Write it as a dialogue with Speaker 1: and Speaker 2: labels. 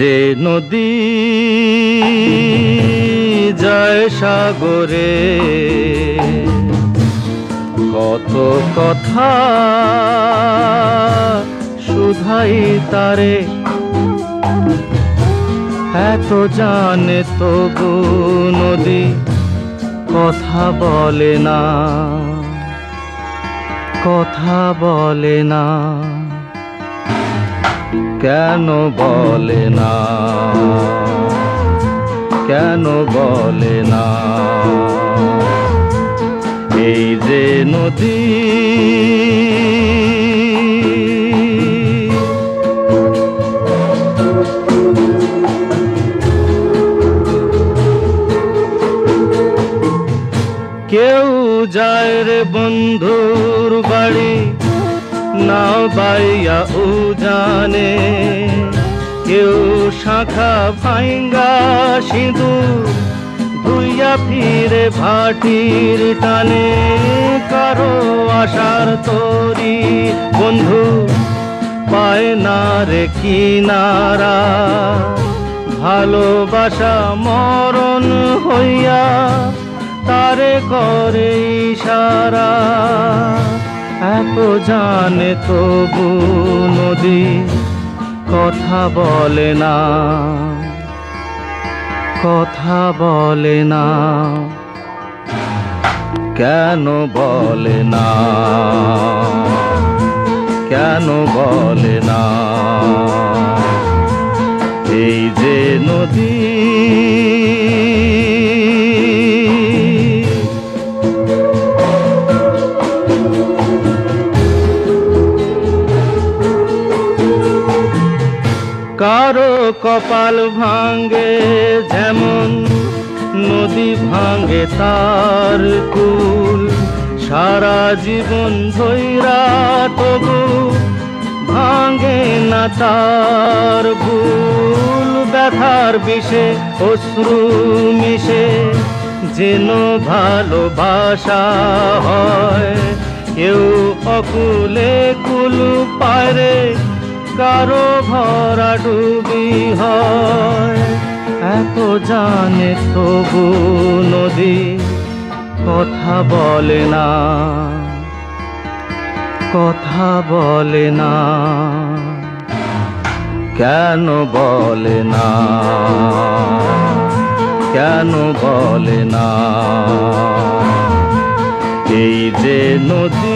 Speaker 1: যে নদী যায় সাগরে, কত কথা শুধাই তারে, এত জানে তবু নদী কথা বলে না, কথা বলে না। কেন বলে না, কেন বলে না? এই যে নদী কেউ যায় রে বন্ধুর বাড়ি নাও বাইয়া উজানে, কেউ শাখা ভাঙ্গা সিঁদুর ধুইয়া ফিরে ভাটির টানে। কারো আশার তরি বন্ধু পায় না রে কিনারা, ভালোবাসা মরণ হইয়া তারে করে ইশারা। এত জানে তবু নদী কথা বলে না, কথা বলে না। কেন বলে না, কেন বলে না? এই যে নদী কারো কপাল ভাঙ্গে যেমন নদী ভাঙ্গে তার কুল, সারা জীবন ধইরা তবু ভাঙ্গে না তার ভুল। ব্যথার বিষে অশ্রু মিশে যেন ভালোবাসা হয়, কেউ অকুলে কুল পায় রে, কারো ভরা ডুবি হয়। এত জানে তবু নদী কথা বলে না, কথা বলে না। কেন বলে না, কেন বলে না? এই যে নদী